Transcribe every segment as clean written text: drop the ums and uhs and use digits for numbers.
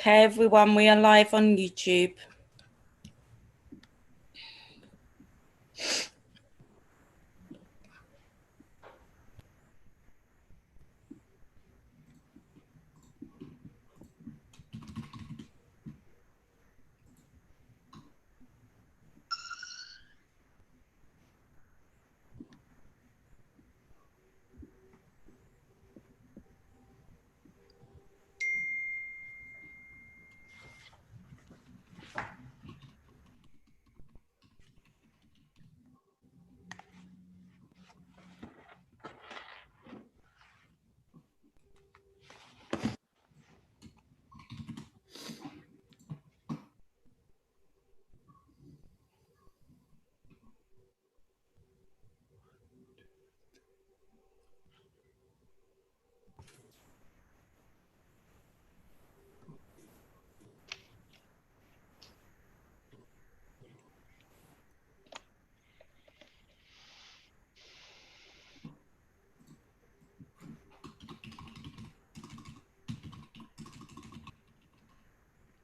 Okay, everyone, we are live on YouTube.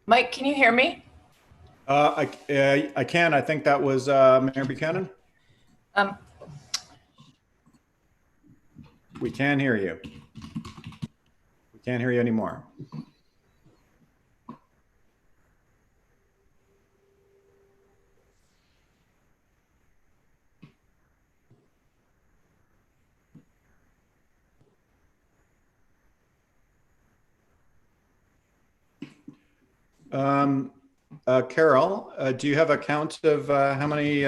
Mike, can you hear me? I can. I think that was Mayor Buchanan. We can hear you. We can't hear you anymore. Carol, do you have a count of how many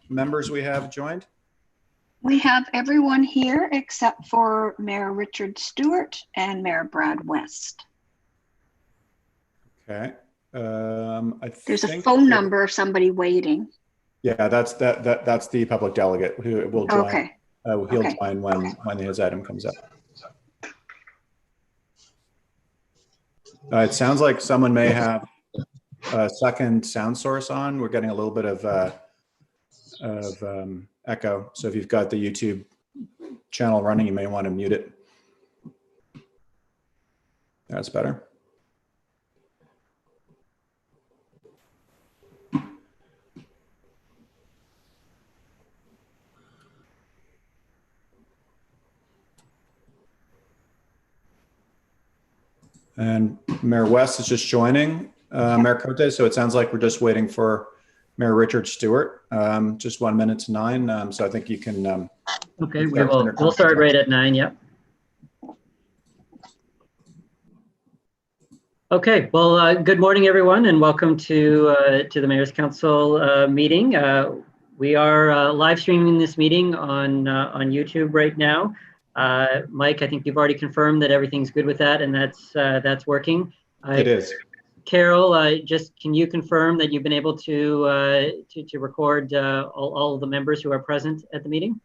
members we have joined? We have everyone here except for Mayor Richard Stewart and Mayor Brad West. Okay. There's a phone number of somebody waiting. Yeah, that's the public delegate who will join. Okay. He'll join when his item comes up. It sounds like someone may have a second sound source on. We're getting a little bit of echo. So if you've got the YouTube channel running, you may want to mute it. That's better. And Mayor West is just joining Mayor Cote, so it sounds like we're just waiting for Mayor Richard Stewart. Just 1 minute to 9, so I think you can. Okay, we'll start right at 9. Yep. Okay, well, good morning, everyone, and welcome to the Mayor's Council meeting. We are live streaming this meeting on YouTube right now. Mike, I think you've already confirmed that everything's good with that, and that's working. It is. Carol, just can you confirm that you've been able to record all of the members who are present at the meeting?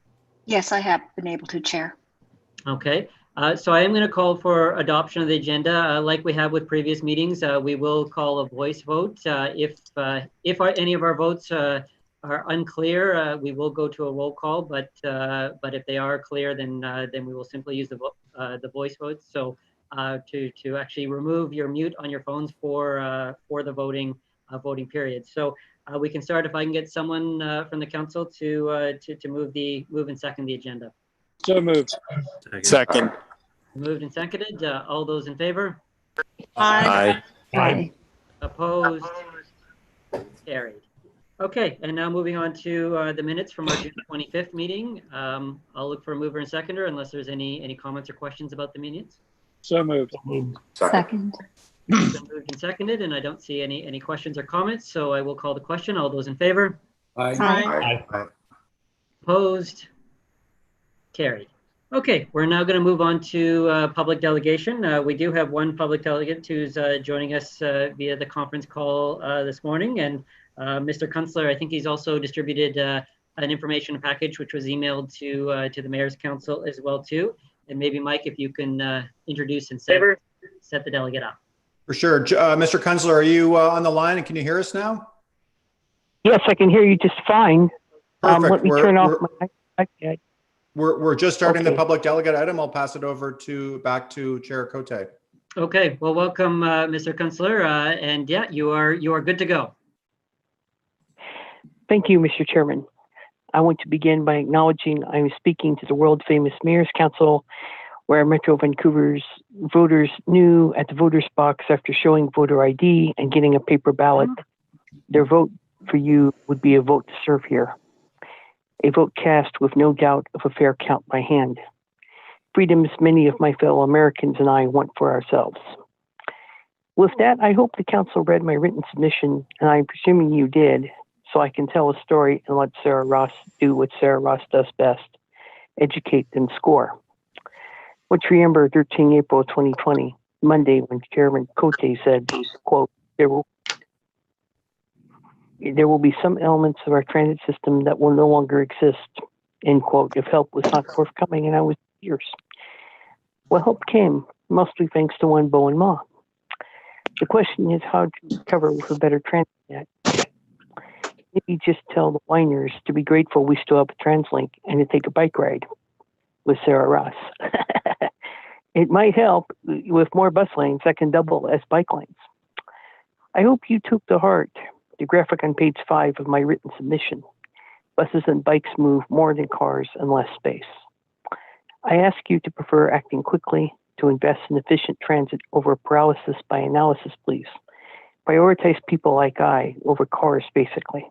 Yes, I have been able to, Chair. Okay, so I am going to call for adoption of the agenda. Like we have with previous meetings, we will call a voice vote. If any of our votes are unclear, we will go to a roll call. But if they are clear, then we will simply use the voice votes. So to actually remove your mute on your phones for the voting period. So we can start if I can get someone from the council to move and second the agenda. So moved. Second. Moved and seconded. All those in favor? Aye. Aye. Opposed? Carried. Okay, and now moving on to the minutes from our June 25th meeting. I'll look for a mover and seconder unless there's any comments or questions about the minutes. So moved. Second. It's been moved and seconded, and I don't see any questions or comments, so I will call the question. All those in favor? Aye. Opposed? Carried. Okay, we're now going to move on to public delegation. We do have one public delegate who's joining us via the conference call this morning, and Mr. Kunstler, I think he's also distributed an information package which was emailed to the Mayor's Council as well too. And maybe Mike, if you can introduce and set the delegate up. For sure. Mr. Kunstler, are you on the line and can you hear us now? Yes, I can hear you just fine. Perfect. Let me turn off my iPad. We're just starting Okay. the public delegate item. I'll pass it over back to Chair Cote. Okay, well, welcome, Mr. Kunstler, and yeah, you are good to go. Thank you, Mr. Chairman. I want to begin by acknowledging I am speaking to the world famous Mayor's Council, where Metro Vancouver's voters knew at the voters box after showing voter ID and getting a paper ballot, their vote for you would be a vote to serve here. A vote cast with no doubt of a fair count by hand. Freedoms many of my fellow Americans and I want for ourselves. With that, I hope the council read my written submission, and I'm presuming you did, so I can tell a story and let Sarah Ross do what Sarah Ross does best, educate and score. Let's remember 13 April 2020, Monday, when Chairman Cote said, quote, there will be some elements of our transit system that will no longer exist, end quote, if help was not forthcoming, and I was years. Well, help came, mostly thanks to one Bowen Ma. The question is how to recover with a better transit net. Maybe just tell the whiners to be grateful we still have a TransLink and to take a bike ride with Sarah Ross. It might help with more bus lanes that can double as bike lanes. I hope you took to heart the graphic on page 5 of my written submission. Buses and bikes move more than cars in less space. I ask you to prefer acting quickly, to invest in efficient transit over paralysis by analysis, please. Prioritize people like I over cars, basically.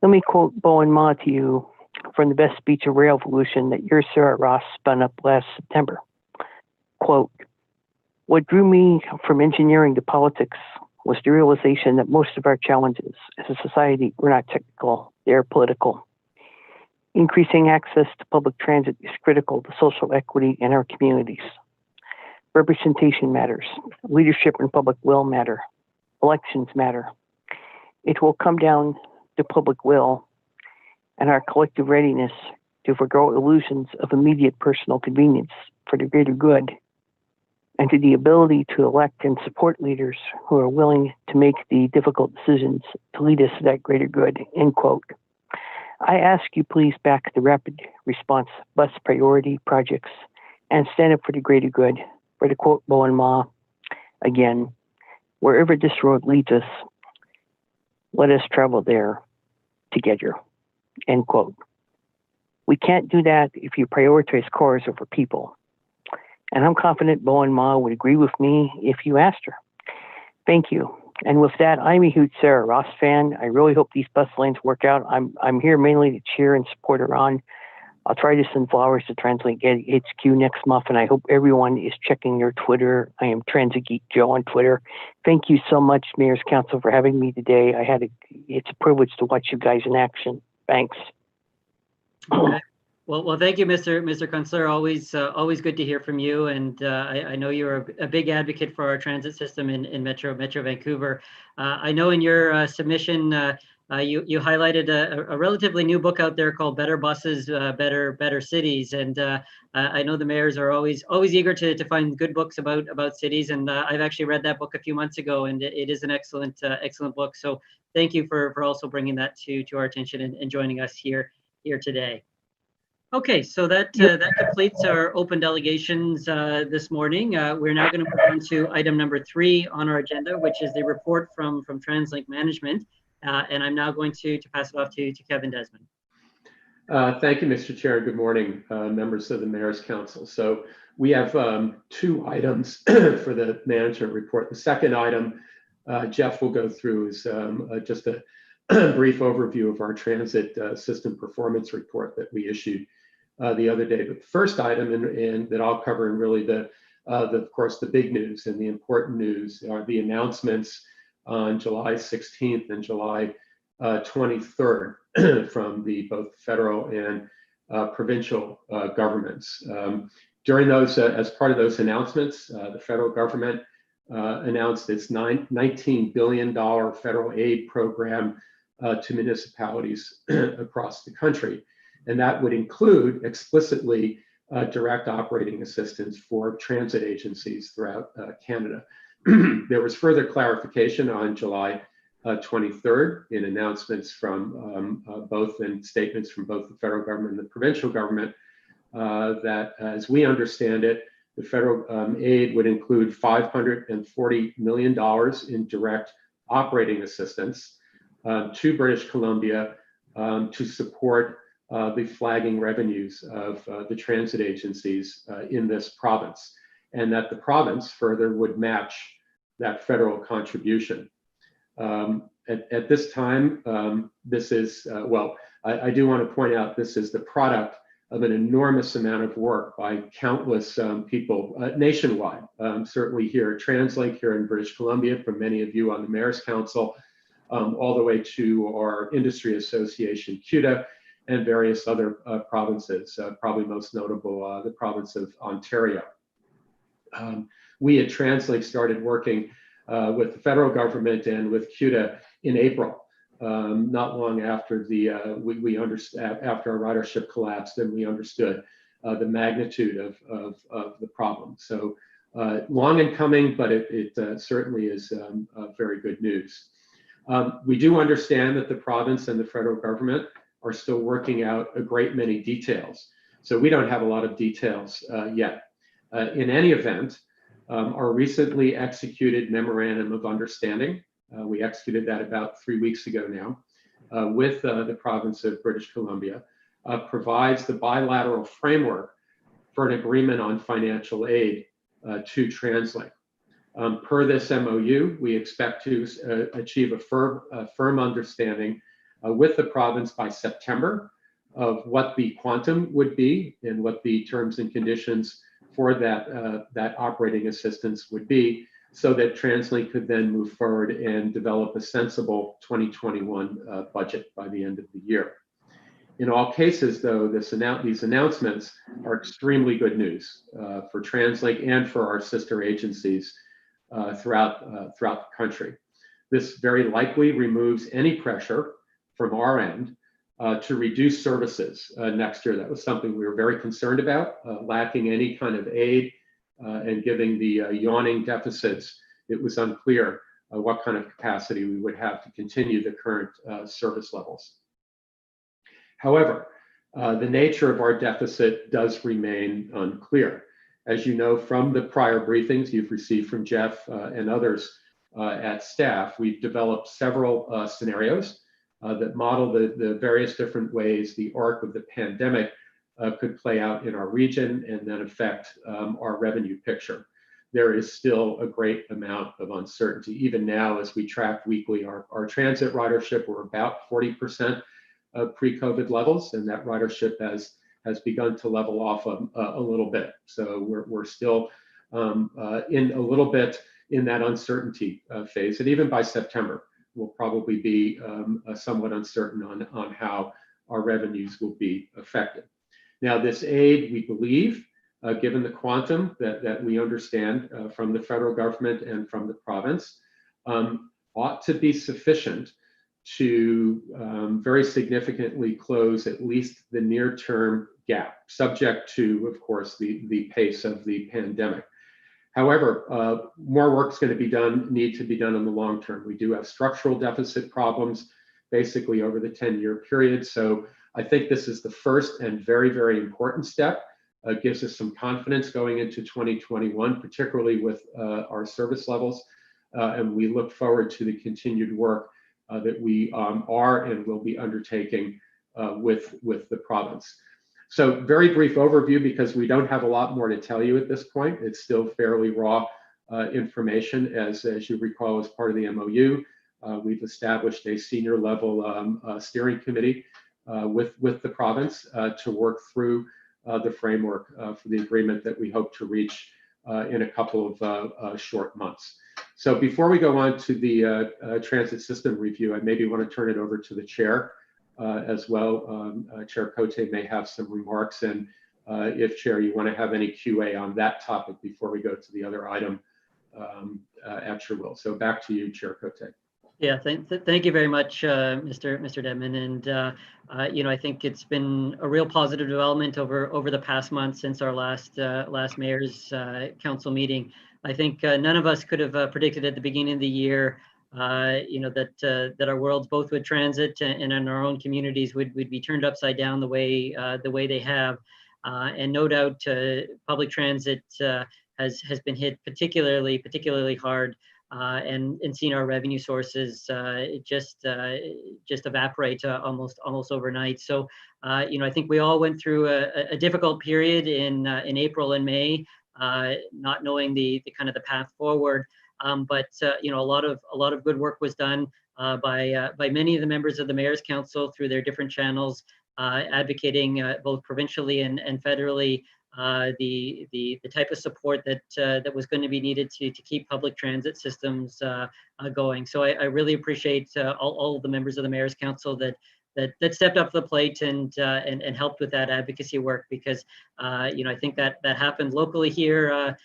Let me quote Bowen Ma to you from the best speech of rail evolution that your Sarah Ross spun up last September. Quote, what drew me from engineering to politics was the realization that most of our challenges as a society were not technical, they're political. Increasing access to public transit is critical to social equity in our communities. Representation matters. Leadership and public will matter. Elections matter. It will come down to public will and our collective readiness to forego illusions of immediate personal convenience for the greater good, and to the ability to elect and support leaders who are willing to make the difficult decisions to lead us to that greater good, end quote. I ask you please back the rapid response bus priority projects and stand up for the greater good. For to quote Bowen Ma, again, wherever this road leads us, let us travel there together, end quote. We can't do that if you prioritize cars over people. And I'm confident Bowen Ma would agree with me if you asked her. Thank you. And with that, I'm a huge Sarah Ross fan. I really hope these bus lanes work out. I'm here mainly to cheer and support her on. I'll try to send flowers to TransLink HQ next month, and I hope everyone is checking their Twitter. I am Transit Geek Joe on Twitter. Thank you so much, Mayor's Council, for having me today. It's a privilege to watch you guys in action. Thanks. Okay. Well, thank you, Mr. Kunstler. Always good to hear from you. And I know you're a big advocate for our transit system in Metro Vancouver. I know in your submission, you highlighted a relatively new book out there called Better Buses, Better Cities. And I know the mayors are always eager to find good books about cities. And I've actually read that book a few months ago, and it is an excellent book. So thank you for also bringing that to our attention and joining us here today. Okay, so that completes our open delegations this morning. We're now going to move on to item number 3 on our agenda, which is the report from TransLink Management. And I'm now going to pass it off to Kevin Desmond. Thank you, Mr. Chair. Good morning, members of the Mayor's Council. So we have 2 items for the management report. The second item Jeff will go through is just a brief overview of our transit system performance report that we issued the other day. But the first item and that I'll cover, and really of course, the big news and the important news are the announcements on July 16th and July 23rd from both federal and provincial governments. During those, as part of those announcements, the federal government announced its $19 billion federal aid program to municipalities across the country. And that would include explicitly direct operating assistance for transit agencies throughout Canada. There was further clarification on July 23rd in announcements from and statements from both the federal government and the provincial government that, as we understand it, The federal aid would include $540 million in direct operating assistance to British Columbia to support the flagging revenues of the transit agencies in this province, and that the province further would match that federal contribution. At this time, this is, I do want to point out this is the product of an enormous amount of work by countless people nationwide, certainly here at TransLink here in British Columbia, from many of you on the Mayor's Council, all the way to our industry association, CUDA, and various other provinces, probably most notable, the province of Ontario. We at TransLink started working with the federal government and with CUDA in April, not long after after our ridership collapsed, and we understood the magnitude of the problem. So long in coming, but it certainly is very good news. We do understand that the province and the federal government are still working out a great many details. So we don't have a lot of details yet. In any event, our recently executed memorandum of understanding, we executed that about 3 weeks ago now, with the province of British Columbia, provides the bilateral framework for an agreement on financial aid to TransLink. Per this MOU, we expect to achieve a firm understanding with the province by September of what the quantum would be and what the terms and conditions for that operating assistance would be, so that TransLink could then move forward and develop a sensible 2021 budget by the end of the year. In all cases, though, these announcements are extremely good news for TransLink and for our sister agencies throughout the country. This very likely removes any pressure from our end to reduce services next year. That was something we were very concerned about, lacking any kind of aid and giving the yawning deficits. It was unclear what kind of capacity we would have to continue the current service levels. However, the nature of our deficit does remain unclear. As you know from the prior briefings you've received from Jeff and others at staff, we've developed several scenarios that model the various different ways the arc of the pandemic could play out in our region and then affect our revenue picture. There is still a great amount of uncertainty. Even now, as we track weekly our transit ridership, we're about 40% of pre-COVID levels, and that ridership has begun to level off a little bit. So we're still in a little bit in that uncertainty phase, and even by September, we'll probably be somewhat uncertain on how our revenues will be affected. Now, this aid, we believe, given the quantum that we understand from the federal government and from the province, ought to be sufficient to very significantly close at least the near-term gap, subject to, of course, the pace of the pandemic. However, more work's going to need to be done in the long term. We do have structural deficit problems basically over the 10-year period. So I think this is the first and very, very important step. Gives us some confidence going into 2021, particularly with our service levels. And we look forward to the continued work that we are and will be undertaking with the province. So very brief overview, because we don't have a lot more to tell you at this point. It's still fairly raw information. As you recall, as part of the MOU, we've established a senior level steering committee with the province to work through the framework for the agreement that we hope to reach in a couple of short months. So before we go on to the transit system review, I maybe want to turn it over to the chair as well. Chair Cote may have some remarks, and if Chair, you want to have any QA on that topic before we go to the other item at your will. So back to you, Chair Cote. Yeah, thank you very much, Mr. Dedman. And I think it's been a real positive development over the past month since our last Mayor's Council meeting. I think none of us could have predicted at the beginning of the year, that our worlds, both with transit and in our own communities, would be turned upside down the way they have. And no doubt public transit has been hit particularly hard, and seen our revenue sources just evaporate almost overnight. So I think we all went through a difficult period in April and May, not knowing the kind of the path forward. But a lot of good work was done by many of the members of the Mayor's Council through their different channels, advocating both provincially and federally the type of support that was going to be needed to keep public transit systems going. So I really appreciate all of the members of the Mayor's Council that stepped up to the plate and helped with that advocacy work, because I think that happened locally here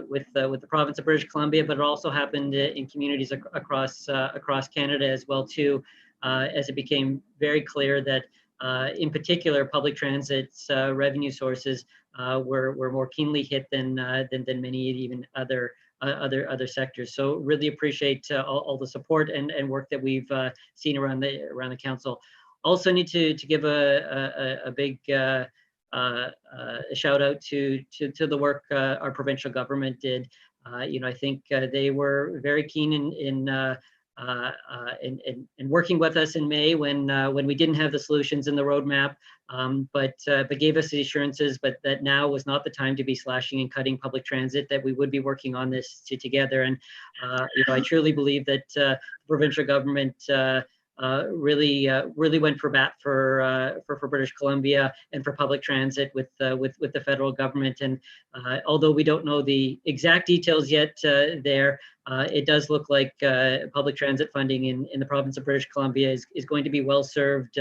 with the province of British Columbia, but it also happened in communities across Canada as well too, as it became very clear that in particular public transit's revenue sources were more keenly hit than many even other sectors. So really appreciate all the support and work that we've seen around the council. Also need to give a big shout out to the work our provincial government did. I think they were very keen in working with us in May when we didn't have the solutions in the roadmap, but gave us the assurances, but that now was not the time to be slashing and cutting public transit, that we would be working on this together. And I truly believe that the provincial government really went for bat for British Columbia and for public transit with the federal government. And although we don't know the exact details yet, it does look like public transit funding in the province of British Columbia is going to be well served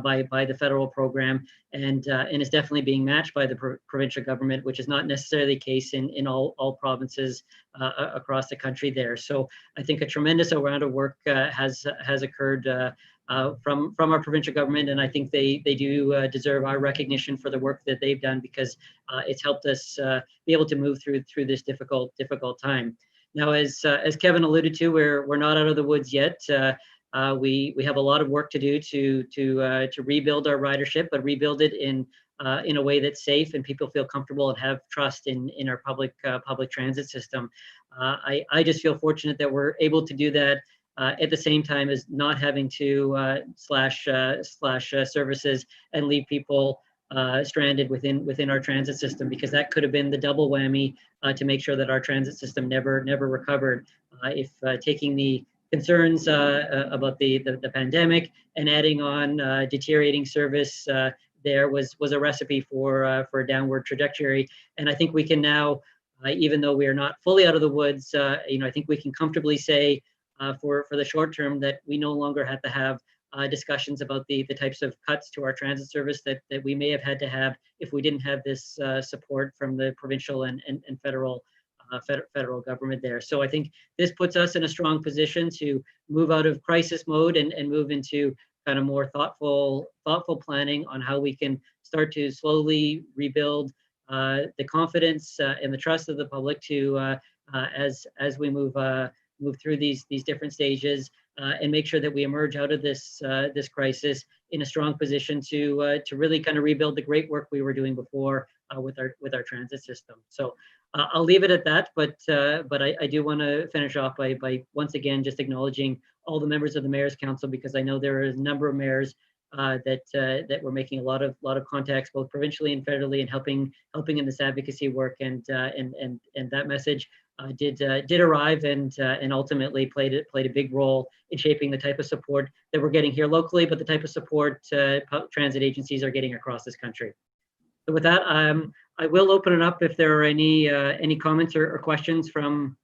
by the federal program, and is definitely being matched by the provincial government, which is not necessarily the case in all provinces across the country there. So I think a tremendous amount of work has occurred from our provincial government, and I think they do deserve our recognition for the work that they've done, because it's helped us be able to move through this difficult time. Now, as Kevin alluded to, we're not out of the woods yet. We have a lot of work to do to rebuild our ridership, but rebuild it in a way that's safe and people feel comfortable and have trust in our public transit system. I just feel fortunate that we're able to do that at the same time as not having to slash services and leave people stranded within our transit system, because that could have been the double whammy to make sure that our transit system never recovered. If taking the concerns about the pandemic and adding on deteriorating service there was a recipe for a downward trajectory. And I think we can now, even though we are not fully out of the woods, I think we can comfortably say for the short term that we no longer have to have discussions about the types of cuts to our transit service that we may have had to have if we didn't have this support from the provincial and federal government there. So I think this puts us in a strong position to move out of crisis mode and move into kind of more thoughtful planning on how we can start to slowly rebuild the confidence and the trust of the public to as we move through these different stages and make sure that we emerge out of this crisis in a strong position to really kind of rebuild the great work we were doing before with our transit system. So I'll leave it at that, but I do want to finish off by once again just acknowledging all the members of the Mayor's Council, because I know there are a number of mayors that were making a lot of contacts both provincially and federally and helping in this advocacy work, and that message did arrive and ultimately played a big role in shaping the type of support that we're getting here locally, but the type of support transit agencies are getting across this country. So with that, I will open it up if there are any comments or questions from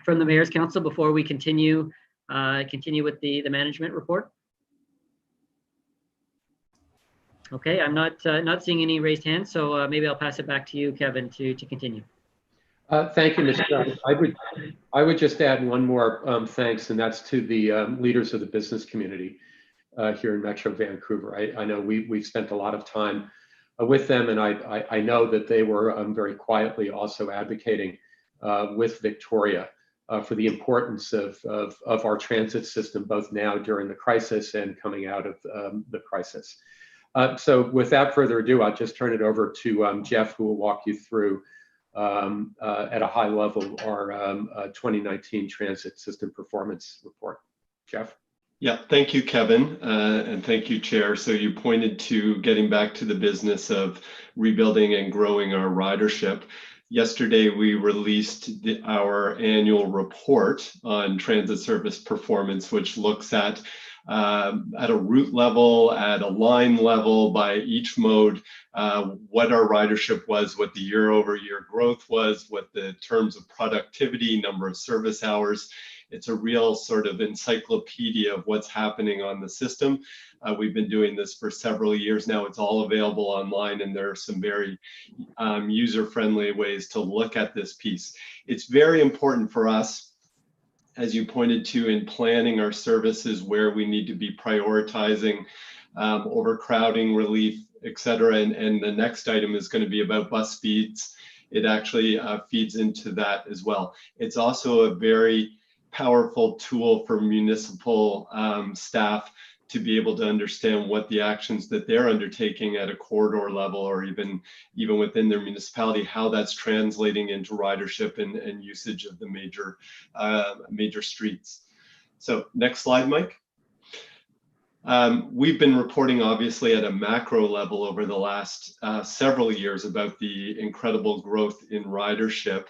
the Mayor's Council before we continue with the management report. Okay, I'm not seeing any raised hands, so maybe I'll pass it back to you, Kevin, to continue. Thank you, Mr. Chairman. I would just add one more thanks, and that's to the leaders of the business community here in Metro Vancouver. I know we've spent a lot of time with them, and I know that they were very quietly also advocating with Victoria for the importance of our transit system, both now during the crisis and coming out of the crisis. So without further ado, I'll just turn it over to Jeff, who will walk you through at a high level our 2019 Transit System Performance Report. Jeff? Yeah, thank you, Kevin, and thank you, Chair. So you pointed to getting back to the business of rebuilding and growing our ridership. Yesterday, we released our annual report on transit service performance, which looks at a route level, at a line level, by each mode, what our ridership was, what the year-over-year growth was, what the terms of productivity, number of service hours. It's a real sort of encyclopedia of what's happening on the system. We've been doing this for several years now. It's all available online, and there are some very user-friendly ways to look at this piece. It's very important for us, as you pointed to, in planning our services, where we need to be prioritizing overcrowding relief, et cetera. And the next item is going to be about bus speeds. It actually feeds into that as well. It's also a very powerful tool for municipal staff to be able to understand what the actions that they're undertaking at a corridor level, or even within their municipality, how that's translating into ridership and usage of the major streets. So next slide, Mike. We've been reporting, obviously, at a macro level over the last several years about the incredible growth in ridership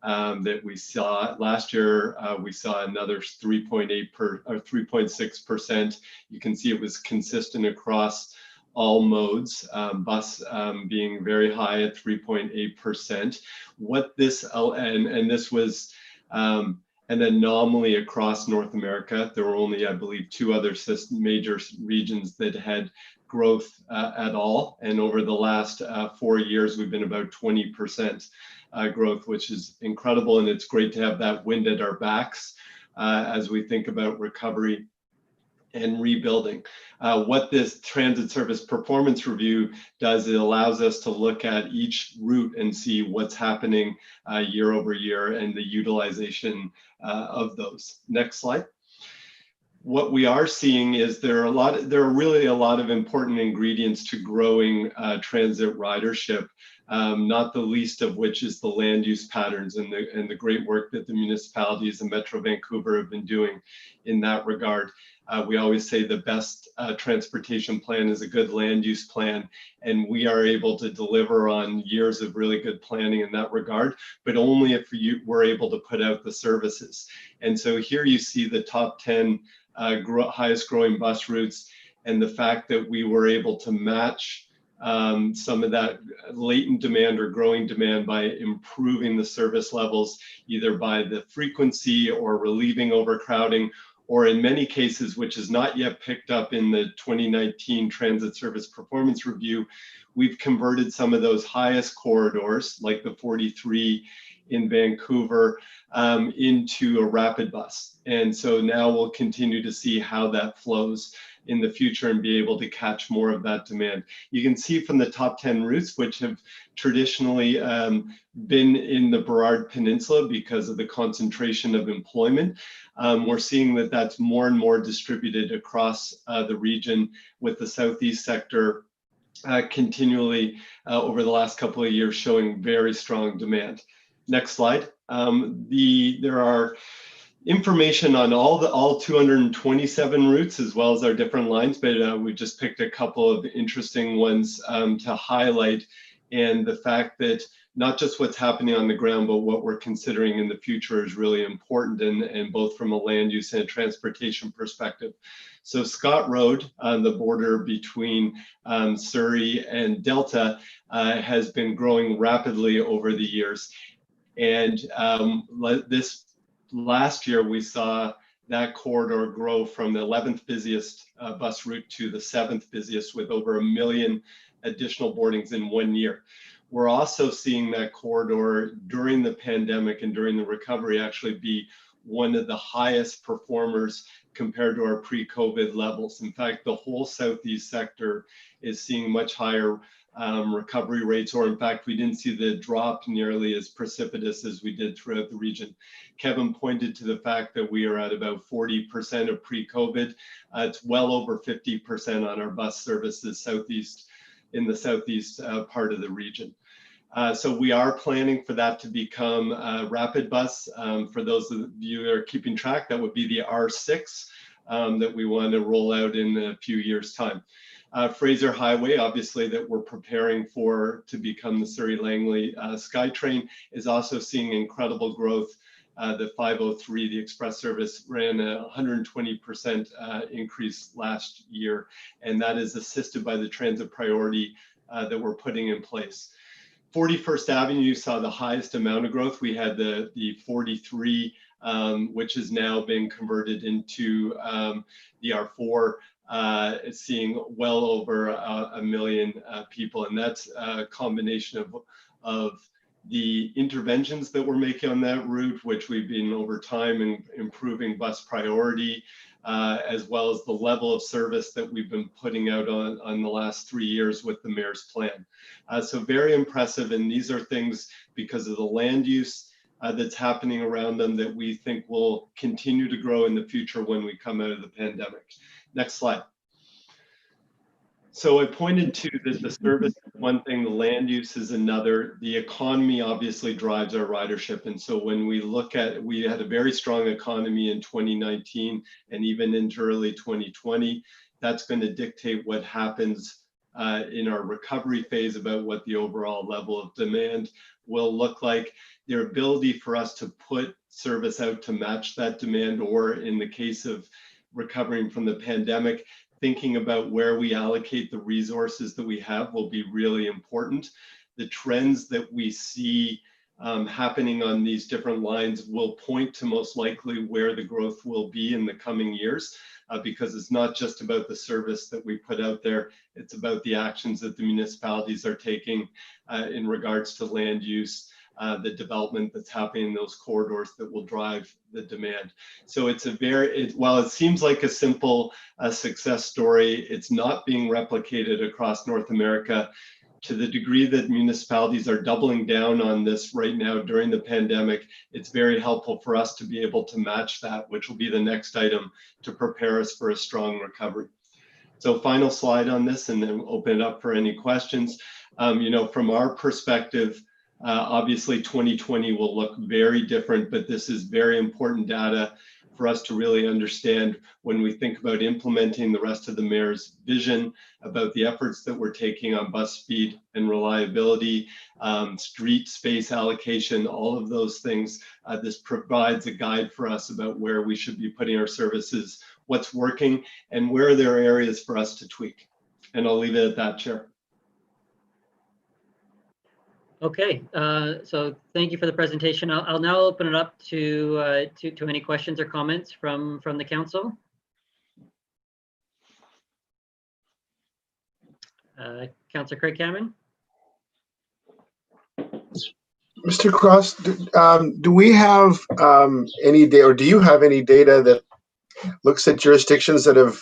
that we saw last year. We saw another 3.6%. You can see it was consistent across all modes, bus being very high at 3.8%. What this, and this was an anomaly across North America. There were only, I believe, 2 other major regions that had growth at all. And over the last 4 years, we've been about 20% growth, which is incredible. And it's great to have that wind at our backs as we think about recovery and rebuilding. What this transit service performance review does, it allows us to look at each route and see what's happening year over year and the utilization of those. Next slide. What we are seeing is there are really a lot of important ingredients to growing transit ridership, not the least of which is the land use patterns and the great work that the municipalities in Metro Vancouver have been doing in that regard. We always say the best transportation plan is a good land use plan, and we are able to deliver on years of really good planning in that regard, but only if we're able to put out the services. And so here you see the top 10 highest growing bus routes, and the fact that we were able to match some of that latent demand or growing demand by improving the service levels, either by the frequency or relieving overcrowding, or in many cases, which is not yet picked up in the 2019 Transit Service Performance Review, we've converted some of those highest corridors, like the 43 in Vancouver, into a rapid bus. And so now we'll continue to see how that flows in the future and be able to catch more of that demand. You can see from the top 10 routes, which have traditionally been in the Burrard Peninsula because of the concentration of employment, we're seeing that that's more and more distributed across the region, with the southeast sector continually over the last couple of years showing very strong demand. Next slide. There are information on all 227 routes, as well as our different lines, but we just picked a couple of interesting ones to highlight, and the fact that not just what's happening on the ground, but what we're considering in the future is really important, and both from a land use and transportation perspective. So Scott Road, on the border between Surrey and Delta, has been growing rapidly over the years. And this last year, we saw that corridor grow from the 11th busiest bus route to the 7th busiest, with over 1 million additional boardings in 1 year. We're also seeing that corridor during the pandemic and during the recovery actually be one of the highest performers compared to our pre-COVID levels. In fact, the whole southeast sector is seeing much higher recovery rates, or in fact, we didn't see the drop nearly as precipitous as we did throughout the region. Kevin pointed to the fact that we are at about 40% of pre-COVID. It's well over 50% on our bus services in the southeast part of the region. So we are planning for that to become rapid bus. For those of you that are keeping track, that would be the R6 that we want to roll out in a few years' time. Fraser Highway, obviously, that we're preparing for to become the Surrey Langley SkyTrain, is also seeing incredible growth. The 503, the express service, ran a 120% increase last year, and that is assisted by the transit priority that we're putting in place. 41st Avenue saw the highest amount of growth. We had the 43, which has now been converted into the R4, seeing well over a million people, and that's a combination of the interventions that we're making on that route, which we've been over time improving bus priority, as well as the level of service that we've been putting out on the last 3 years with the mayor's plan. So very impressive, and these are things because of the land use that's happening around them that we think will continue to grow in the future when we come out of the pandemic. Next slide. So I pointed to the service is one thing, the land use is another. The economy obviously drives our ridership. And so when we look at, we had a very strong economy in 2019 and even into early 2020. That's going to dictate what happens in our recovery phase about what the overall level of demand will look like. Their ability for us to put service out to match that demand, or in the case of recovering from the pandemic, thinking about where we allocate the resources that we have will be really important. The trends that we see happening on these different lines will point to most likely where the growth will be in the coming years, because it's not just about the service that we put out there, it's about the actions that the municipalities are taking in regards to land use, the development that's happening in those corridors that will drive the demand. So it's while it seems like a simple success story, it's not being replicated across North America to the degree that municipalities are doubling down on this right now during the pandemic. It's very helpful for us to be able to match that, which will be the next item to prepare us for a strong recovery. So final slide on this, and then we'll open it up for any questions. From our perspective, obviously 2020 will look very different, but this is very important data for us to really understand when we think about implementing the rest of the mayor's vision, about the efforts that we're taking on bus speed and reliability, street space allocation, all of those things. This provides a guide for us about where we should be putting our services, what's working, and where there are areas for us to tweak. And I'll leave it at that, Chair. Okay, so thank you for the presentation. I'll now open it up to any questions or comments from the council. Councillor Craig Cameron. Mr. Cross, do we have any data, or do you have any data that looks at jurisdictions that have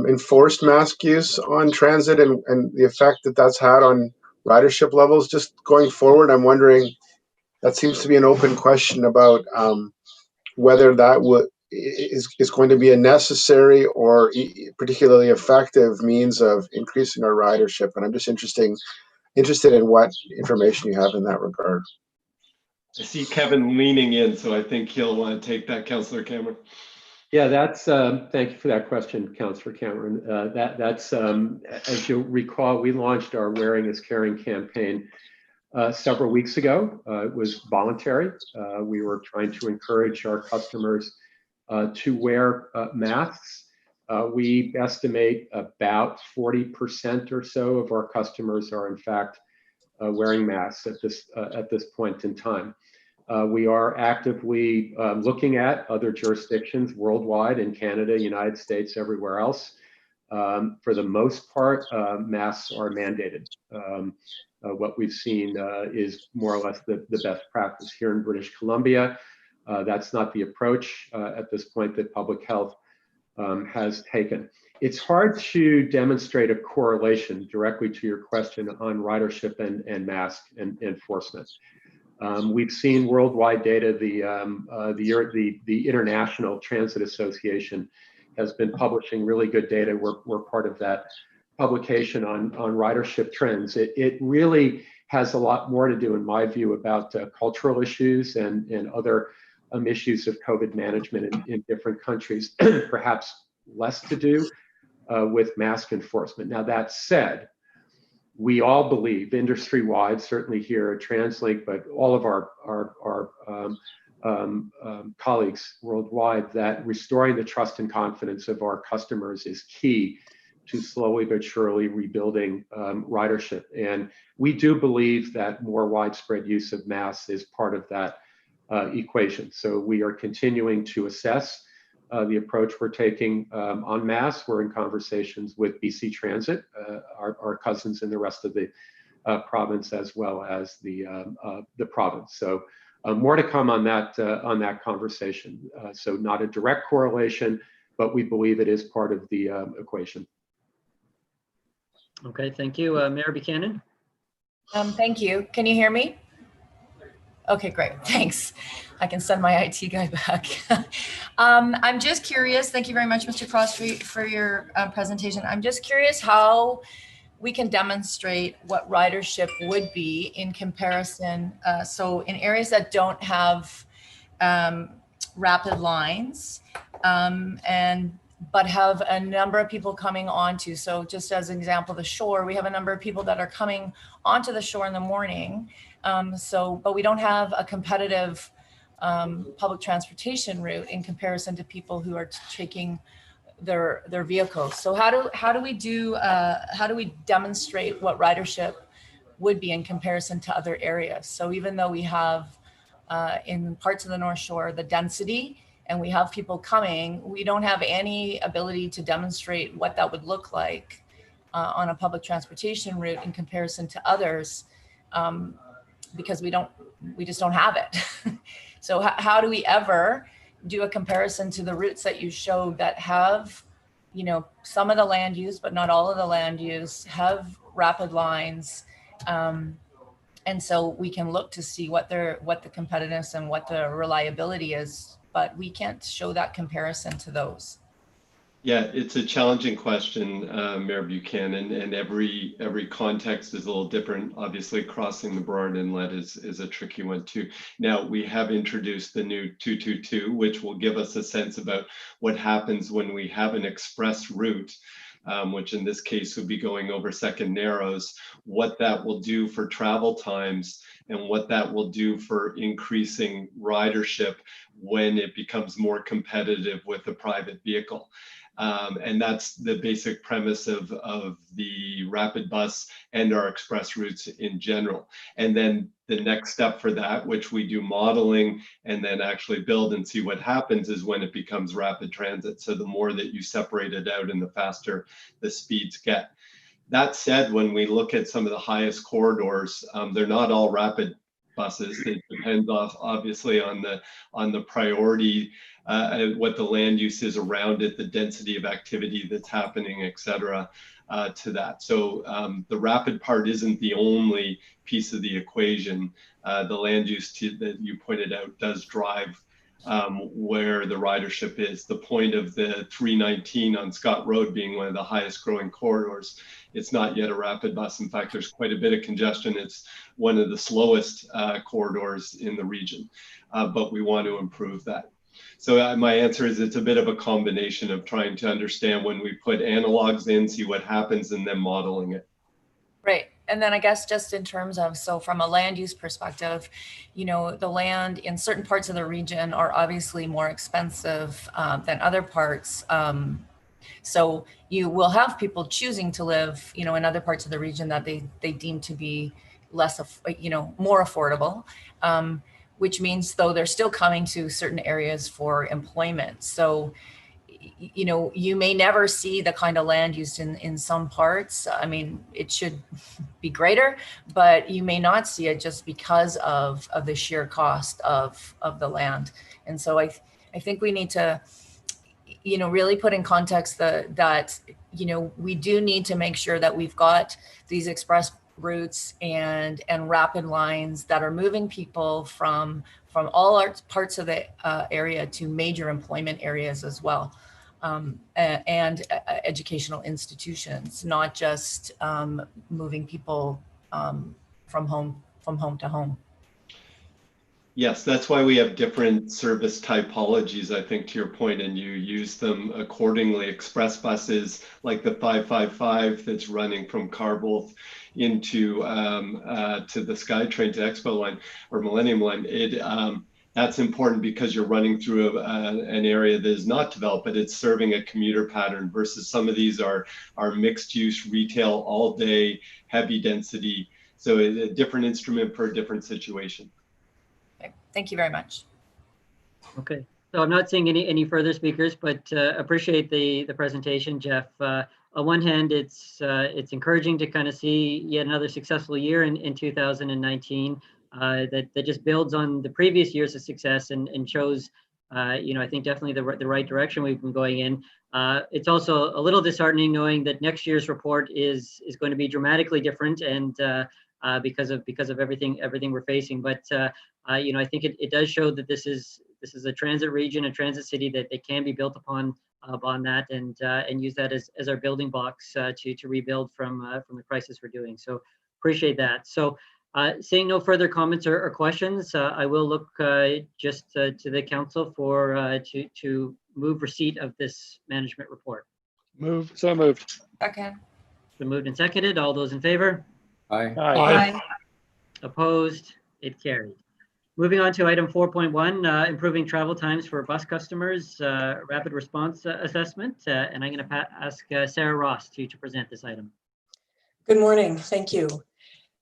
enforced mask use on transit and the effect that that's had on ridership levels? Just going forward, I'm wondering, that seems to be an open question about whether that is going to be a necessary or particularly effective means of increasing our ridership. And I'm just interested in what information you have in that regard. I see Kevin leaning in, so I think he'll want to take that, Councillor Cameron. Yeah, that's thank you for that question, Councillor Cameron. That's as you'll recall, we launched our Wearing is Caring campaign several weeks ago. It was voluntary. We were trying to encourage our customers to wear masks. We estimate about 40% or so of our customers are in fact wearing masks at this point in time. We are actively looking at other jurisdictions worldwide, in Canada, United States, everywhere else. For the most part, masks are mandated. What we've seen is more or less the best practice here in British Columbia. That's not the approach at this point that public health has taken. It's hard to demonstrate a correlation directly to your question on ridership and mask enforcement. We've seen worldwide data. The International Transit Association has been publishing really good data. We're part of that publication on ridership trends. It really has a lot more to do, in my view, about cultural issues and other issues of COVID management in different countries, perhaps less to do with mask enforcement. Now, that said, we all believe industry-wide, certainly here at TransLink, but all of our colleagues worldwide, that restoring the trust and confidence of our customers is key to slowly but surely rebuilding ridership. And we do believe that more widespread use of masks is part of that equation. So we are continuing to assess the approach we're taking on masks. We're in conversations with BC Transit, our cousins in the rest of the province, as well as the province. So more to come on that conversation. So not a direct correlation, but we believe it is part of the equation. Okay, thank you. Mayor Buchanan? Thank you. Can you hear me? Okay, great. Thanks. I can send my IT guy back. I'm just curious. Thank you very much, Mr. Cross, for your presentation. I'm just curious how we can demonstrate what ridership would be in comparison. So in areas that don't have rapid lines, but have a number of people coming onto. So just as an example, the shore, we have a number of people that are coming onto the shore in the morning. But we don't have a competitive public transportation route in comparison to people who are taking their vehicles. So how do we demonstrate what ridership would be in comparison to other areas? So even though we have in parts of the North Shore the density, and we have people coming, we don't have any ability to demonstrate what that would look like on a public transportation route in comparison to others, because we just don't have it. So how do we ever do a comparison to the routes that you showed that have, some of the land use, but not all of the land use, have rapid lines, and so we can look to see what the competitiveness and what the reliability is, but we can't show that comparison to those. Yeah, it's a challenging question, Mayor Buchanan, and every context is a little different. Obviously, crossing the Brunette Inlet is a tricky one too. Now, we have introduced the new 222, which will give us a sense about what happens when we have an express route, which in this case would be going over Second Narrows, what that will do for travel times and what that will do for increasing ridership when it becomes more competitive with a private vehicle. And that's the basic premise of the rapid bus and our express routes in general. And then the next step for that, which we do modeling and then actually build and see what happens, is when it becomes rapid transit. So the more that you separate it out and the faster the speeds get. That said, when we look at some of the highest corridors, they're not all rapid buses. It depends obviously on the priority, what the land use is around it, the density of activity that's happening, et cetera, to that. So the rapid part isn't the only piece of the equation. The land use that you pointed out does drive where the ridership is. The point of the 319 on Scott Road being one of the highest growing corridors, it's not yet a rapid bus. In fact, there's quite a bit of congestion. It's one of the slowest corridors in the region, but we want to improve that. So my answer is it's a bit of a combination of trying to understand when we put analogs in, see what happens, and then modeling it. Right. And then I guess just in terms of, so from a land use perspective, the land in certain parts of the region are obviously more expensive than other parts. So you will have people choosing to live, in other parts of the region that they deem to be less, more affordable, which means though they're still coming to certain areas for employment. So you may never see the kind of land used in some parts. I mean, it should be greater, but you may not see it just because of the sheer cost of the land. And so I think we need to, really put in context that we do need to make sure that we've got these express routes and rapid lines that are moving people from all our parts of the area to major employment areas as well, and educational institutions, not just moving people from home to home. Yes, that's why we have different service typologies, I think, to your point, and you use them accordingly. Express buses like the 555 that's running from Carbolt into to the SkyTrain to Expo line or Millennium line. That's important because you're running through an area that is not developed, but it's serving a commuter pattern versus some of these are mixed use retail all day, heavy density. So a different instrument for a different situation. Thank you very much. Okay, so I'm not seeing any further speakers, but appreciate the presentation, Jeff. On one hand, it's encouraging to kind of see yet another successful year in 2019 that just builds on the previous years of success and shows, I think definitely the right direction we've been going in. It's also a little disheartening knowing that next year's report is going to be dramatically different and because of everything we're facing, but I think it does show that this is a transit region, a transit city that can be built upon that and use that as our building blocks to rebuild from the crisis we're doing. So appreciate that. So seeing no further comments or questions, I will look just to the council for to move receipt of this management report. So moved. Second. So moved and seconded. All those in favor? Aye. Aye. Opposed? It carried. Moving on to item 4.1, improving travel times for bus customers, rapid response assessment. And I'm going to ask Sarah Ross to present this item. Good morning. Thank you.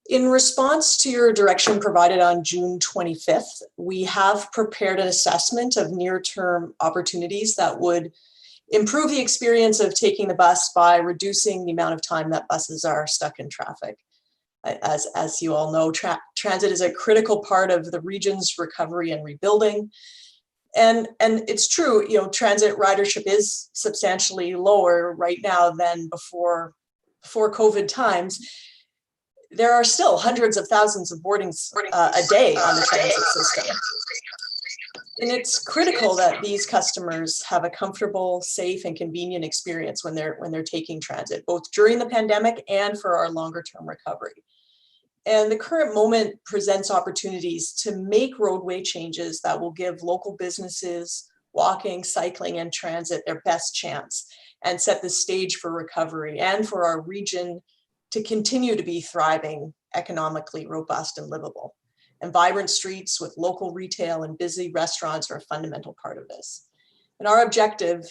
In response to your direction provided on June 25th, we have prepared an assessment of near-term opportunities that would improve the experience of taking the bus by reducing the amount of time that buses are stuck in traffic. As you all know, transit is a critical part of the region's recovery and rebuilding. And it's true, transit ridership is substantially lower right now than before COVID times. There are still hundreds of thousands of boardings a day on the transit system. And it's critical that these customers have a comfortable, safe, and convenient experience when they're taking transit, both during the pandemic and for our longer-term recovery. And the current moment presents opportunities to make roadway changes that will give local businesses, walking, cycling, and transit their best chance and set the stage for recovery and for our region to continue to be thriving, economically robust and livable. And vibrant streets with local retail and busy restaurants are a fundamental part of this. And our objective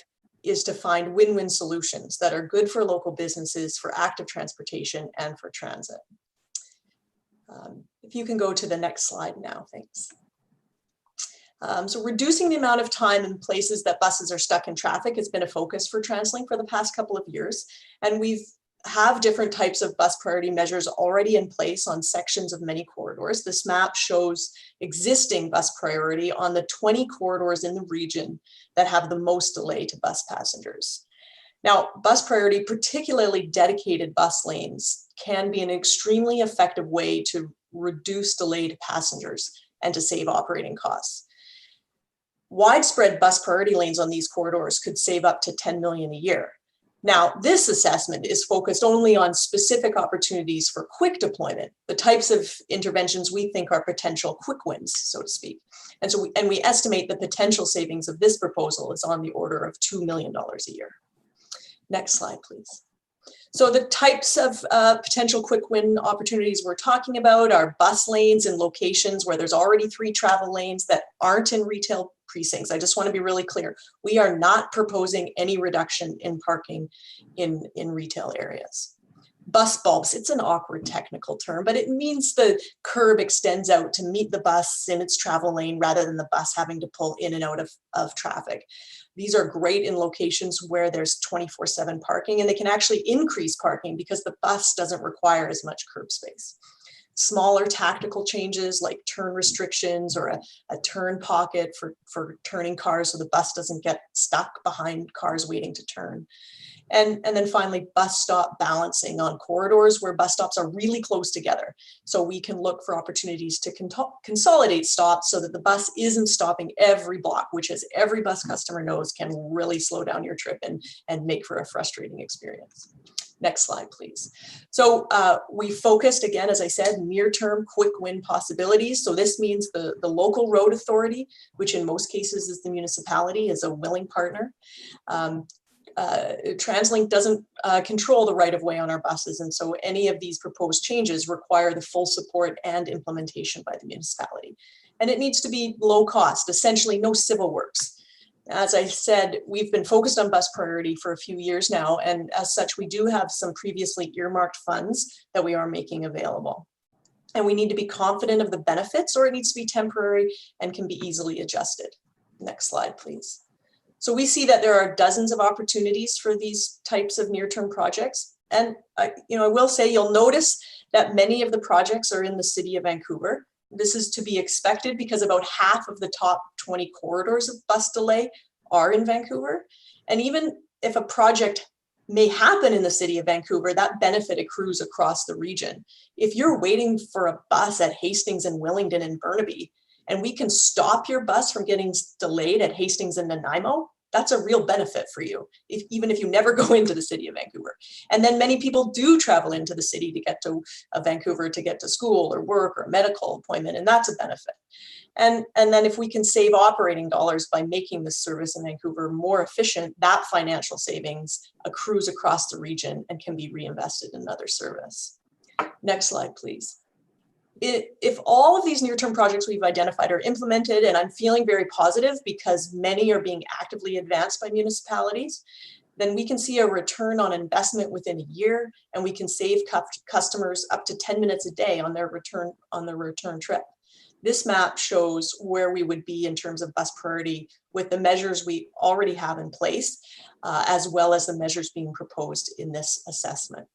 is to find win-win solutions that are good for local businesses, for active transportation, and for transit. If you can go to the next slide now, thanks. So reducing the amount of time in places that buses are stuck in traffic has been a focus for TransLink for the past couple of years. And we have different types of bus priority measures already in place on sections of many corridors. This map shows existing bus priority on the 20 corridors in the region that have the most delay to bus passengers. Now, bus priority, particularly dedicated bus lanes, can be an extremely effective way to reduce delay to passengers and to save operating costs. Widespread bus priority lanes on these corridors could save up to $10 million a year. Now, this assessment is focused only on specific opportunities for quick deployment, the types of interventions we think are potential quick wins, so to speak. And so we estimate the potential savings of this proposal is on the order of $2 million a year. Next slide, please. So the types of potential quick win opportunities we're talking about are bus lanes in locations where there's already 3 travel lanes that aren't in retail precincts. I just want to be really clear. We are not proposing any reduction in parking in retail areas. Bus bulbs, it's an awkward technical term, but it means the curb extends out to meet the bus in its travel lane rather than the bus having to pull in and out of traffic. These are great in locations where there's 24/7 parking, and they can actually increase parking because the bus doesn't require as much curb space. smaller tactical changes like turn restrictions or a turn pocket for turning cars so the bus doesn't get stuck behind cars waiting to turn. And then finally, bus stop balancing on corridors where bus stops are really close together. So we can look for opportunities to consolidate stops so that the bus isn't stopping every block, which, as every bus customer knows, can really slow down your trip and make for a frustrating experience. Next slide, please. So we focused, again, as I said, near-term quick win possibilities. So this means the local road authority, which in most cases is the municipality, is a willing partner. TransLink doesn't control the right-of-way on our buses, and so any of these proposed changes require the full support and implementation by the municipality. And it needs to be low cost, essentially no civil works. As I said, we've been focused on bus priority for a few years now, and as such, we do have some previously earmarked funds that we are making available. And we need to be confident of the benefits, or it needs to be temporary and can be easily adjusted. Next slide, please. So we see that there are dozens of opportunities for these types of near-term projects. And I will say, you'll notice that many of the projects are in the city of Vancouver. This is to be expected because about half of the top 20 corridors of bus delay are in Vancouver. And even if a project may happen in the city of Vancouver, that benefit accrues across the region. If you're waiting for a bus at Hastings and Willingdon and Burnaby, and we can stop your bus from getting delayed at Hastings and Nanaimo, that's a real benefit for you, even if you never go into the city of Vancouver. And then many people do travel into the city to get to Vancouver to get to school or work or a medical appointment, and that's a benefit. And then if we can save operating dollars by making this service in Vancouver more efficient, that financial savings accrues across the region and can be reinvested in another service. Next slide, please. If all of these near-term projects we've identified are implemented, and I'm feeling very positive because many are being actively advanced by municipalities, then we can see a return on investment within a year, and we can save customers up to 10 minutes a day on their return trip. This map shows where we would be in terms of bus priority with the measures we already have in place, as well as the measures being proposed in this assessment.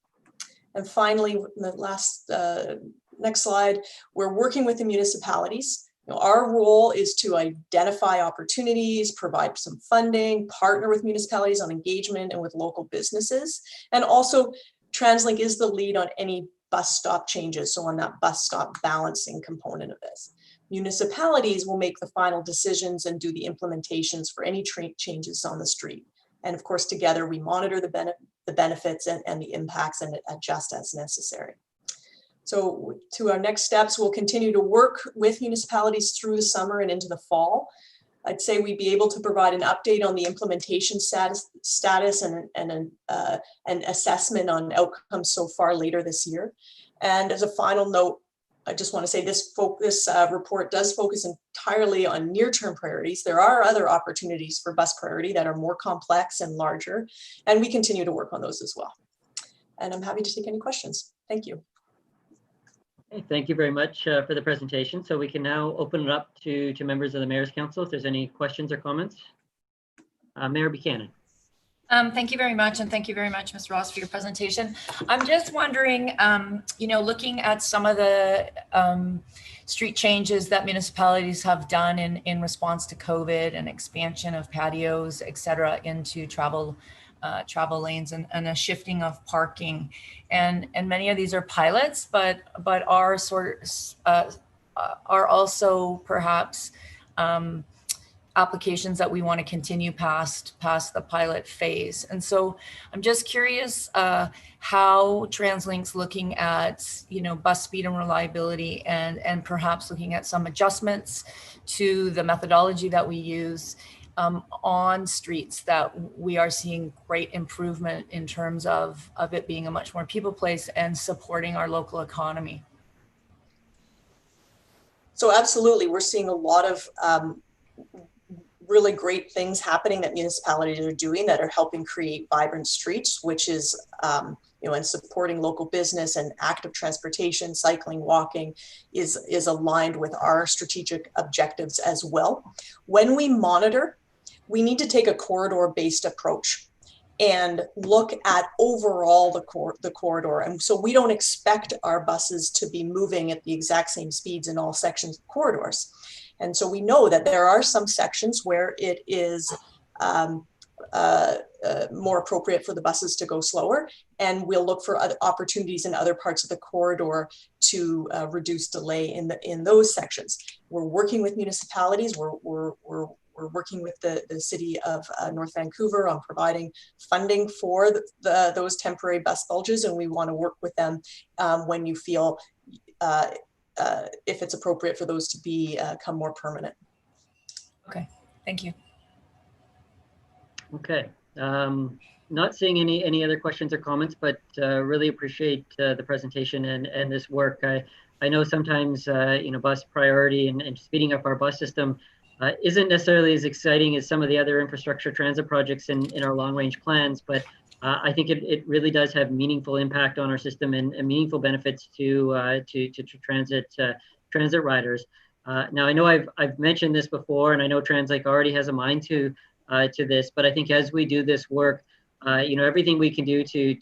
And finally, the last next slide, we're working with the municipalities. Our role is to identify opportunities, provide some funding, partner with municipalities on engagement and with local businesses. And also, TransLink is the lead on any bus stop changes, so on that bus stop balancing component of this. Municipalities will make the final decisions and do the implementations for any changes on the street. And of course, together we monitor the benefits and the impacts and adjust as necessary. So to our next steps, we'll continue to work with municipalities through the summer and into the fall. I'd say we'd be able to provide an update on the implementation status and an assessment on outcomes so far later this year. And as a final note, I just want to say this report does focus entirely on near-term priorities. There are other opportunities for bus priority that are more complex and larger, and we continue to work on those as well. And I'm happy to take any questions. Thank you. Okay, thank you very much for the presentation. So we can now open it up to members of the Mayor's Council if there's any questions or comments. Mayor Buchanan. Thank you very much. And thank you very much, Mr. Ross, for your presentation. I'm just wondering, looking at some of the street changes that municipalities have done in response to COVID and expansion of patios, et cetera, into travel lanes and a shifting of parking. And many of these are pilots, but are also perhaps applications that we want to continue past the pilot phase. And so I'm just curious how TransLink's looking at, bus speed and reliability and perhaps looking at some adjustments to the methodology that we use on streets that we are seeing great improvement in terms of it being a much more people place and supporting our local economy. So absolutely, we're seeing a lot of really great things happening that municipalities are doing that are helping create vibrant streets, which is, and supporting local business and active transportation, cycling, walking is aligned with our strategic objectives as well. When we monitor, we need to take a corridor-based approach. and look at overall the corridor. And so we don't expect our buses to be moving at the exact same speeds in all sections of corridors. And so we know that there are some sections where it is more appropriate for the buses to go slower, and we'll look for other opportunities in other parts of the corridor to reduce delay in those sections. We're working with municipalities. We're working with the city of North Vancouver on providing funding for those temporary bus bulges, and we want to work with them when you feel if it's appropriate for those to become more permanent. Okay, thank you. Okay. Not seeing any other questions or comments, but really appreciate the presentation and this work. I know sometimes bus priority and speeding up our bus system isn't necessarily as exciting as some of the other infrastructure transit projects in our long range plans, but I think it really does have meaningful impact on our system and meaningful benefits to transit riders. Now I know I've mentioned this before, and I know TransLink already has a mind to this, but I think as we do this work, everything we can do to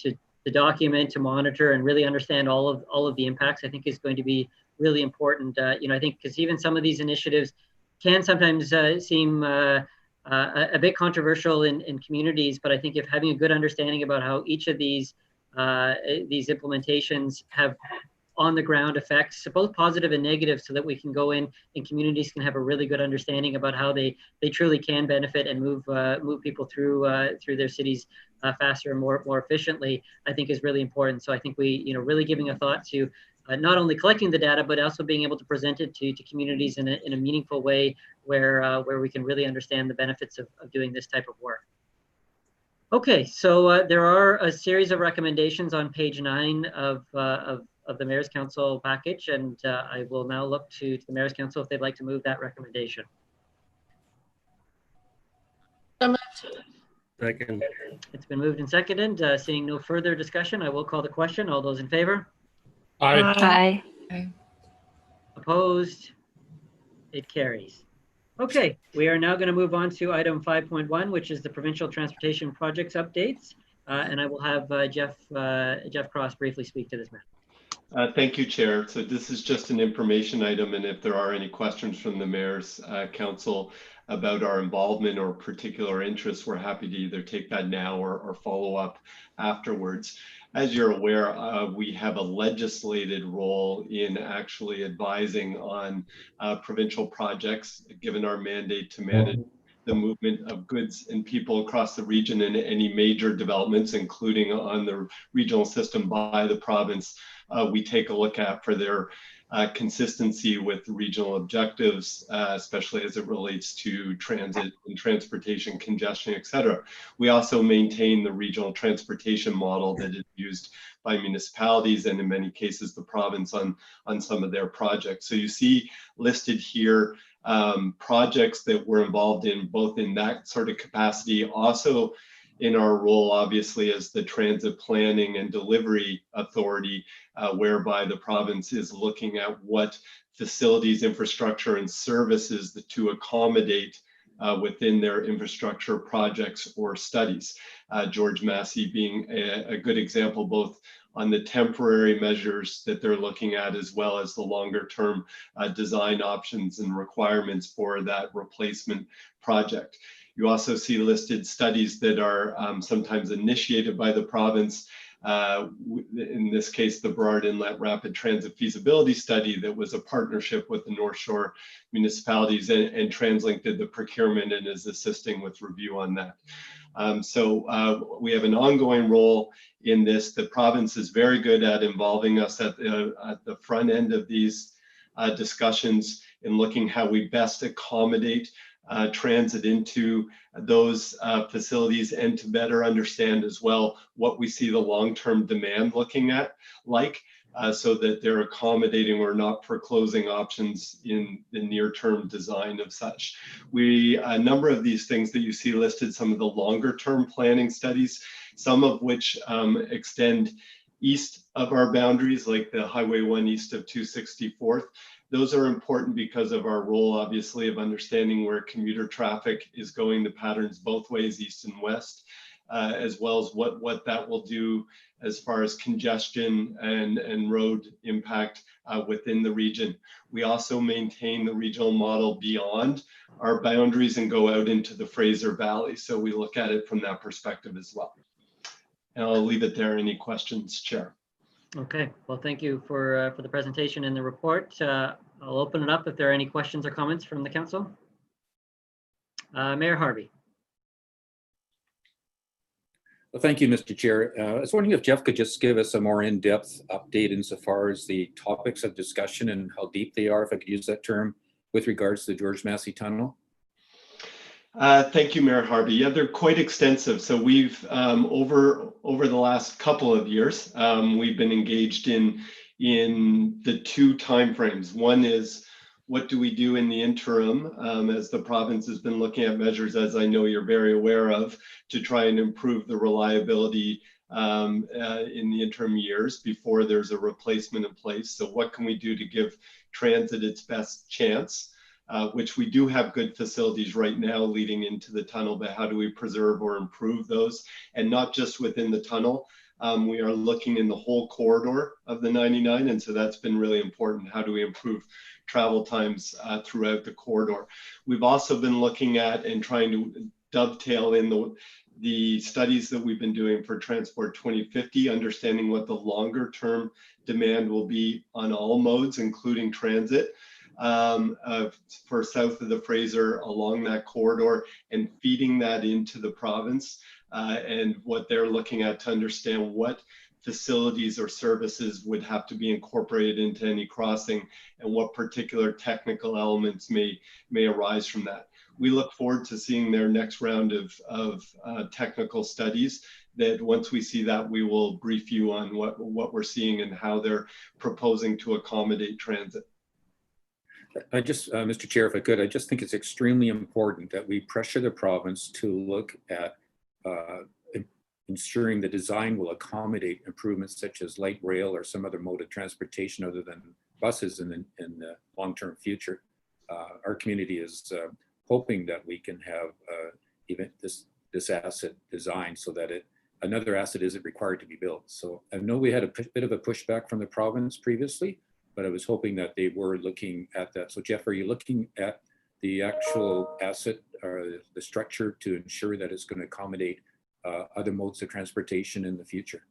document, to monitor, and really understand all of the impacts, I think is going to be really important. I think because even some of these initiatives can sometimes seem a bit controversial in communities, but I think if having a good understanding about how each of these implementations have on the ground effects, both positive and negative, so that we can go in and communities can have a really good understanding about how they truly can benefit and move people through their cities faster and more efficiently, I think is really important. So I think we, really giving a thought to not only collecting the data, but also being able to present it to communities in a meaningful way where we can really understand the benefits of doing this type of work. Okay, so there are a series of recommendations on page 9 of the Mayor's Council package, and I will now look to the Mayor's Council if they'd like to move that recommendation. Second. It's been moved and seconded. Seeing no further discussion, I will call the question. All those in favor? Aye. Aye. Opposed? It carries. Okay, we are now going to move on to item 5.1, which is the provincial transportation projects updates. And I will have Jeff Cross briefly speak to this matter. Thank you, Chair. So this is just an information item, and if there are any questions from the Mayor's Council about our involvement or particular interests, we're happy to either take that now or follow up afterwards. As you're aware, we have a legislated role in actually advising on provincial projects, given our mandate to manage the movement of goods and people across the region and any major developments, including on the regional system by the province. We take a look at for their consistency with regional objectives, especially as it relates to transit and transportation congestion, et cetera. We also maintain the regional transportation model that is used by municipalities and in many cases the province on some of their projects. So you see listed here projects that we're involved in both in that sort of capacity, also in our role, obviously, as the transit planning and delivery authority, whereby the province is looking at what facilities, infrastructure, and services to accommodate within their infrastructure projects or studies. George Massey being a good example, both on the temporary measures that they're looking at, as well as the longer term design options and requirements for that replacement project. You also see listed studies that are sometimes initiated by the province. In this case, the Burrard Inlet Rapid Transit Feasibility Study that was a partnership with the North Shore municipalities, and TransLink did the procurement and is assisting with review on that. So we have an ongoing role in this. The province is very good at involving us at the front end of these discussions in looking how we best accommodate transit into those facilities, and to better understand as well what we see the long-term demand looking at so that they're accommodating or not foreclosing options in the near-term design of such. A number of these things that you see listed, some of the longer-term planning studies, some of which extend east of our boundaries, like the Highway 1 east of 264th. Those are important because of our role, obviously, of understanding where commuter traffic is going, the patterns both ways, east and west. as well as what that will do as far as congestion and road impact within the region. We also maintain the regional model beyond our boundaries and go out into the Fraser Valley. So we look at it from that perspective as well. And I'll leave it there. Any questions, Chair? Okay, well, thank you for the presentation and the report. I'll open it up if there are any questions or comments from the council. Mayor Harvey. Well, thank you, Mr. Chair. I was wondering if Jeff could just give us a more in-depth update insofar as the topics of discussion and how deep they are, if I could use that term, with regards to the George Massey Tunnel. Thank you, Mayor Harvey. Yeah, they're quite extensive. So we've over the last couple of years, we've been engaged in the two timeframes. One is, what do we do in the interim as the province has been looking at measures, as I know you're very aware of, to try and improve the reliability in the interim years before there's a replacement in place. So what can we do to give transit its best chance? Which we do have good facilities right now leading into the tunnel, but how do we preserve or improve those? And not just within the tunnel, we are looking in the whole corridor of the 99, and so that's been really important. How do we improve travel times throughout the corridor? We've also been looking at and trying to dovetail in the studies that we've been doing for Transport 2050, understanding what the longer term demand will be on all modes, including transit. For south of the Fraser along that corridor, and feeding that into the province and what they're looking at to understand what facilities or services would have to be incorporated into any crossing and what particular technical elements may arise from that. We look forward to seeing their next round of technical studies, that once we see that, we will brief you on what we're seeing and how they're proposing to accommodate transit. I just, Mr. Chair, if I could, I just think it's extremely important that we pressure the province to look at ensuring the design will accommodate improvements such as light rail or some other mode of transportation other than buses in the long-term future. Our community is hoping that we can have even this asset designed so that another asset isn't required to be built. So I know we had a bit of a pushback from the province previously, but I was hoping that they were looking at that. So Jeff, are you looking at the actual asset or the structure to ensure that it's going to accommodate other modes of transportation in the future?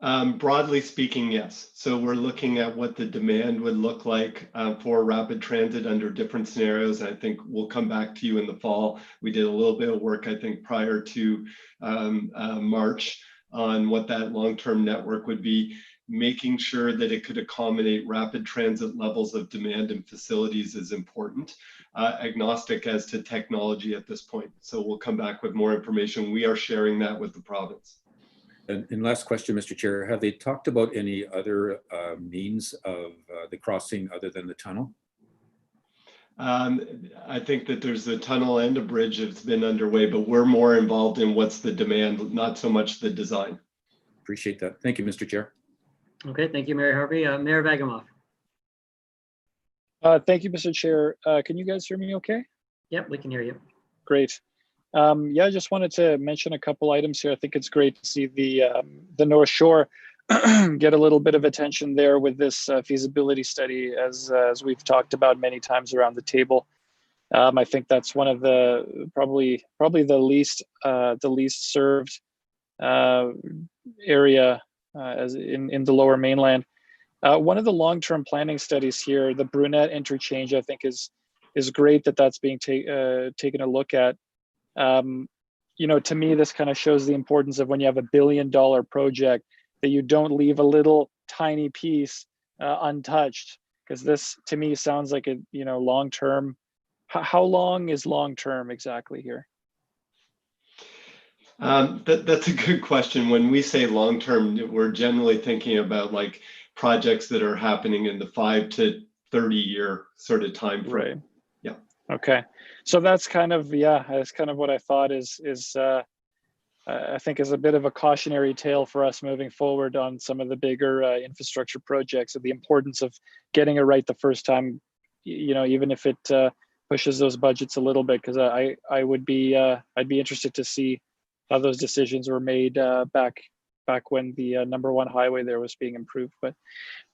Broadly speaking, yes. So we're looking at what the demand would look like for rapid transit under different scenarios. I think we'll come back to you in the fall. We did a little bit of work, I think, prior to March on what that long-term network would be. Making sure that it could accommodate rapid transit levels of demand and facilities is important, agnostic as to technology at this point. So we'll come back with more information. We are sharing that with the province. And last question, Mr. Chair, have they talked about any other means of the crossing other than the tunnel? I think that there's a tunnel and a bridge that's been underway, but we're more involved in what's the demand, not so much the design. Appreciate that. Thank you, Mr. Chair. Okay, thank you, Mayor Harvey. Mayor Vagamoff. Thank you, Mr. Chair. Can you guys hear me okay? Yep, we can hear you. Great. Yeah, I just wanted to mention a couple items here. I think it's great to see the North Shore get a little bit of attention there with this feasibility study, as we've talked about many times around the table. I think that's one of the probably the least served area as in the Lower Mainland. One of the long-term planning studies here, the Brunette Interchange, I think is great that that's being taken a look at. You know, to me, this kind of shows the importance of when you have $1 billion project that you don't leave a little tiny piece untouched, because this to me sounds like a, you know, long-term. How long is long-term exactly here? That's a good question. When we say long-term, we're generally thinking about like projects that are happening in the 5 to 30 year sort of time frame. Right. Yeah. Okay. So that's kind of, yeah, that's kind of what I thought is I think is a bit of a cautionary tale for us moving forward on some of the bigger infrastructure projects, of the importance of getting it right the first time, you know, even if it pushes those budgets a little bit, because I'd be interested to see those decisions were made back when the number one highway there was being improved. But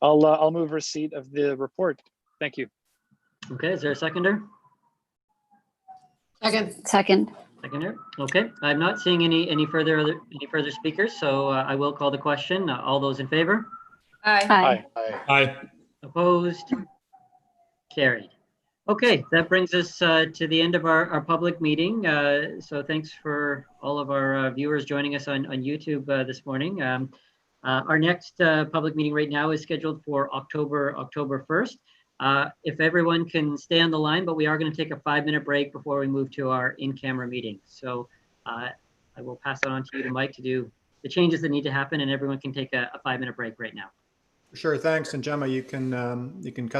I'll move receipt of the report. Thank you. Okay, is there a seconder? Second. Seconder. Okay, I'm not seeing any further speakers, so I will call the question. All those in favor? Aye. Aye. Opposed? Carried. Okay, that brings us to the end of our public meeting. So thanks for all of our viewers joining us on YouTube this morning. Our next public meeting right now is scheduled for October 1st. If everyone can stay on the line, but we are going to take a 5-minute break before we move to our in-camera meeting. So I will pass it on to you, to Mike, to do the changes that need to happen, and everyone can take a 5-minute break right now. Sure, thanks. And Gemma, you can cut